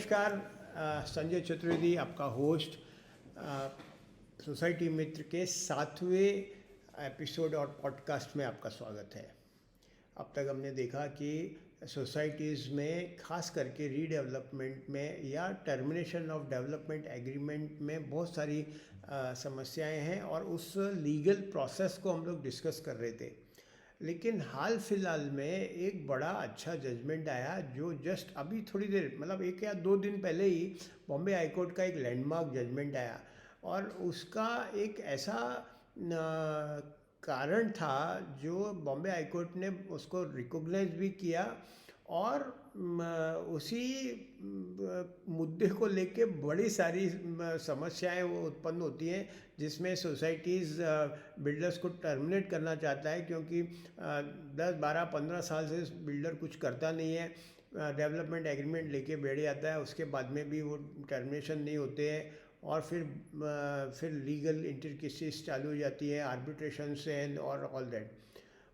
नमस्कार, संजय चतुर्वेदी आपका host society मित्र के 7वें एपिसोड और पॉडकास्ट में आपका स्वागत है। अब तक हमने देखा कि सोसाइटीज़ में खास करके रीडेवलपमेंट में या टर्मिनेशन ऑफ डेवलपमेंट एग्रीमेंट में बहुत सारी समस्याएं हैं और उस लीगल प्रोसेस को हम लोग डिस्कस कर रहे थे। लेकिन हाल फिलहाल में एक बड़ा अच्छा जजमेंट आया जो जस्ट अभी थोड़ी देर मतलब 1 या 2 दिन पहले ही बॉम्बे हाई कोर्ट का एक लैंडमार्क जजमेंट आया और उसका एक ऐसा कारण था जो बॉम्बे हाई कोर्ट ने उसको रिकॉग्नाइज भी किया और उसी मुद्दे को लेके बड़ी सारी समस्याएं वो उत्पन्न होती हैं जिसमें सोसाइटीज़ बिल्डर्स को टर्मिनेट करना चाहता है क्योंकि 10, 12, 15 साल से बिल्डर कुछ करता नहीं है, डेवलपमेंट एग्रीमेंट लेके बैठ जाता है, उसके बाद में भी वो टर्मिनेशन नहीं होते हैं और फिर लीगल इंटरकेसेस चालू हो जाती है, आर्बिट्रेशन एंड और all that.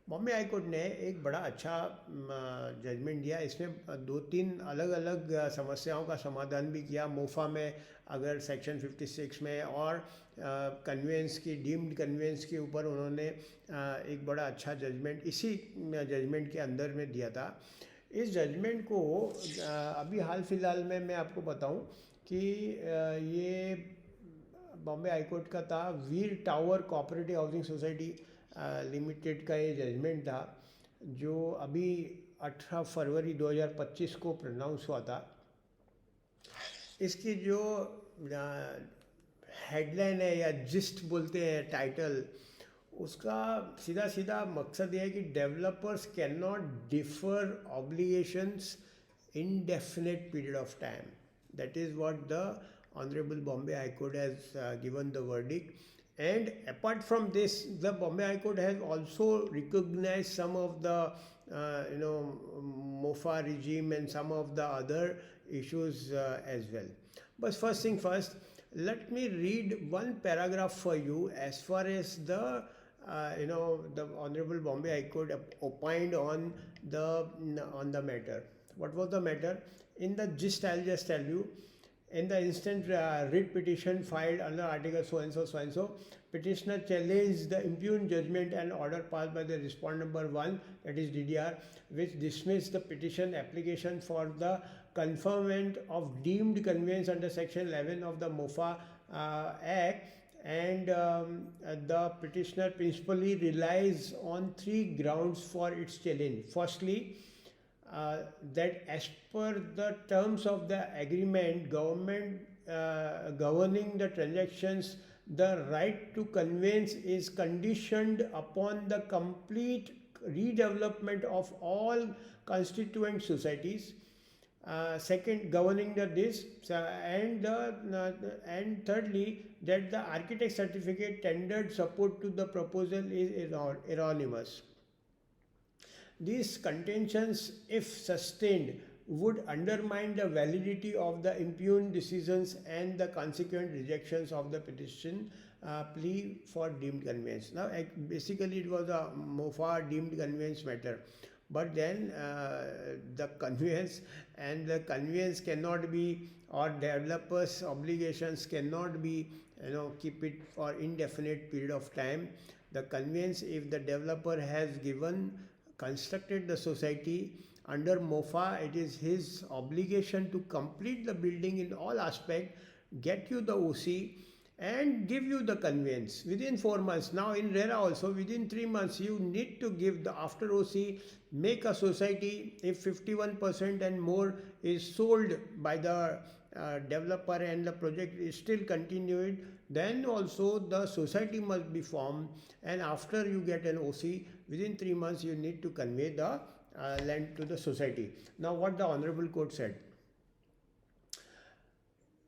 Bombay high court ने एक बड़ा अच्छा जजमेंट दिया। इसमें 2-3 अलग अलग समस्याओं का समाधान भी किया। मोफा में अगर सेक्शन 56 में और कन्वेंस की डीम्ड कन्वेंस के ऊपर उन्होंने एक बड़ा अच्छा जजमेंट इसी जजमेंट के अंदर में दिया था। इस जजमेंट को अभी हाल फिलहाल में मैं आपको बताऊं कि ये बॉम्बे हाई कोर्ट का था Veer tower cooperative housing society limited का ये जजमेंट था जो अभी 18 फरवरी 2025 को प्रोनाउंस हुआ था। इसकी जो हेडलाइन है या जिस्ट बोलते हैं टाइटल, उसका सीधा सीधा मकसद ये है कि developers can not differ obligations indefinite period of time. That is what the Honorable Bombay High Court has given the verdict. And apart from this, the Bombay High Court has also recognized some of the MOFA regime and some of the other issues as well. But first thing first, let me read one paragraph for you as far as the the Honorable Bombay High Court opined on the matter. What was the matter? In the gist, I'll just tell you. In the instant writ petition filed under Article so and so, petitioner challenged the impugned judgment and order passed by the respondent number 1, that is DDR, which dismissed the petition application for the conferment of deemed conveyance under Section 11 of the MOFA Act. And the petitioner principally relies on 3 grounds for its challenge. Firstly, that as per the terms of the agreement, government governing the transactions, the right to conveyance is conditioned upon the complete redevelopment of all constituent societies. Second, governing this, and thirdly, that the architect certificate tendered support to the proposal is erroneous. These contentions, if sustained, would undermine the validity of the impugned decisions and the consequent rejections of the petition plea for deemed conveyance. Now, basically, it was a MOFA deemed conveyance matter. But then the conveyance cannot be, or developers' obligations cannot be, keep it for indefinite period of time. The conveyance, if the developer has constructed the society under MOFA, it is his obligation to complete the building in all aspects, get you the OC and give you the conveyance within 4 months. Now in RERA also, within 3 months you need to give the after OC, make a society. If 51% and more is sold by the developer and the project is still continued, then also the society must be formed, and after you get an OC, within 3 months you need to convey the land to the society. Now what the Honorable Court said,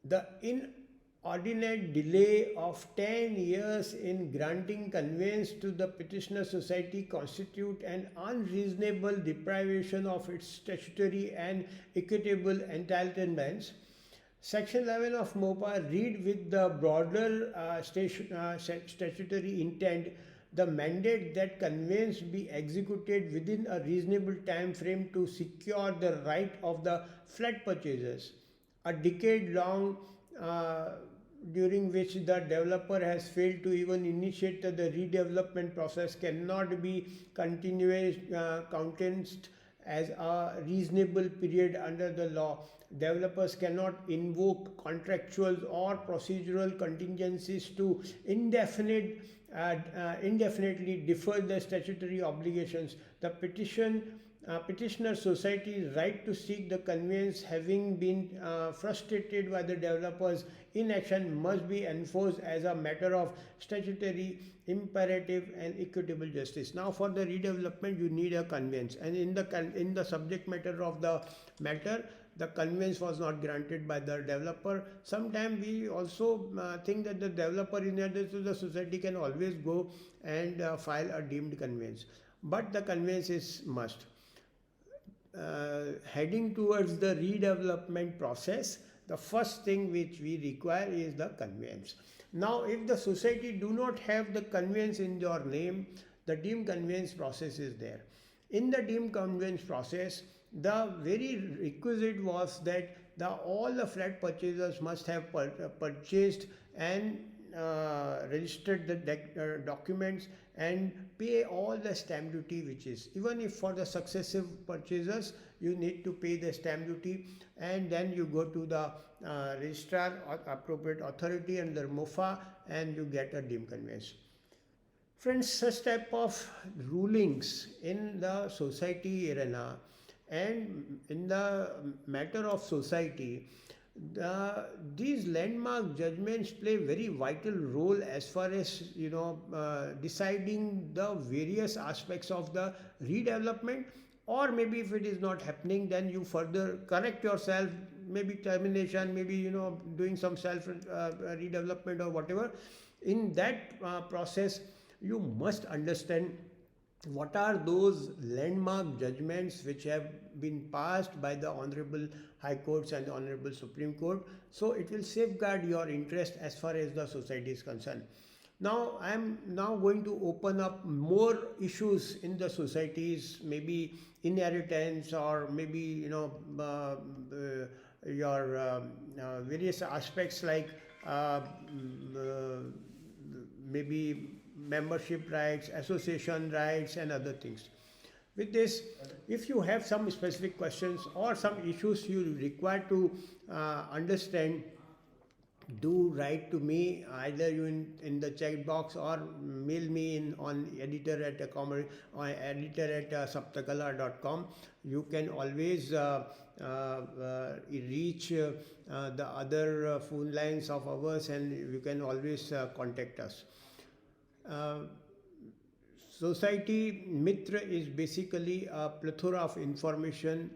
the inordinate delay of 10 years in granting conveyance to the petitioner society constitute an unreasonable deprivation of its statutory and equitable entitlements. Section 11 of MOPA read with the broader statutory intent the mandate that conveyance be executed within a reasonable time frame to secure the right of the flat purchasers. a decade long, uh, during which the developer has failed to even initiate the redevelopment process, cannot be continuous countenanced as a reasonable period under the law. Developers cannot invoke contractual or procedural contingencies to indefinitely defer the statutory obligations. The petitioner society's right to seek the conveyance having been frustrated by the developers' inaction must be enforced as a matter of statutory imperative and equitable justice. Now, for the redevelopment, you need a conveyance, and in the subject matter of the matter, the conveyance was not granted by the developer. Sometimes we also think that the developer, in addition to the society, can always go and file a deemed conveyance, but the conveyance is must. Heading towards the redevelopment process, the first thing which we require is the conveyance. Now, if the society do not have the conveyance in your name, the deemed conveyance process is there. In the deemed conveyance process, the very requisite was that all the flat purchasers must have purchased and registered the documents and pay all the stamp duty, which is, even if for the successive purchasers you need to pay the stamp duty, and then you go to the registrar or appropriate authority under MOFA and you get a deemed conveyance. Friends, such type of rulings in the society arena and in the matter of society, these landmark judgments play very vital role as far as deciding the various aspects of the redevelopment, or maybe if it is not happening, then you further correct yourself, maybe termination, maybe doing some self redevelopment or whatever. In that process, you must understand what are those landmark judgments which have been passed by the Honorable High Courts and the Honorable Supreme Court. So it will safeguard your interest as far as the society is concerned. Now I am now going to open up more issues in the societies, maybe inheritance, or maybe your various aspects like maybe membership rights, association rights, and other things. With this, if you have some specific questions or some issues you require to understand, do write to me, either you in the chat box, or mail me in on editor@saptakala.com. You can always reach the other phone lines of ours, and you can always contact us. Society Mitr is basically a plethora of information,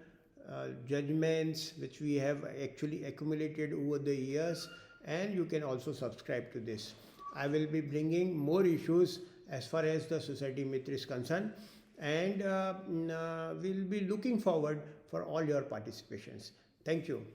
judgments which we have actually accumulated over the years, and you can also subscribe to this. I will be bringing more issues as far as the Society Mitr is concerned, and we'll be looking forward for all your participations. Thank you.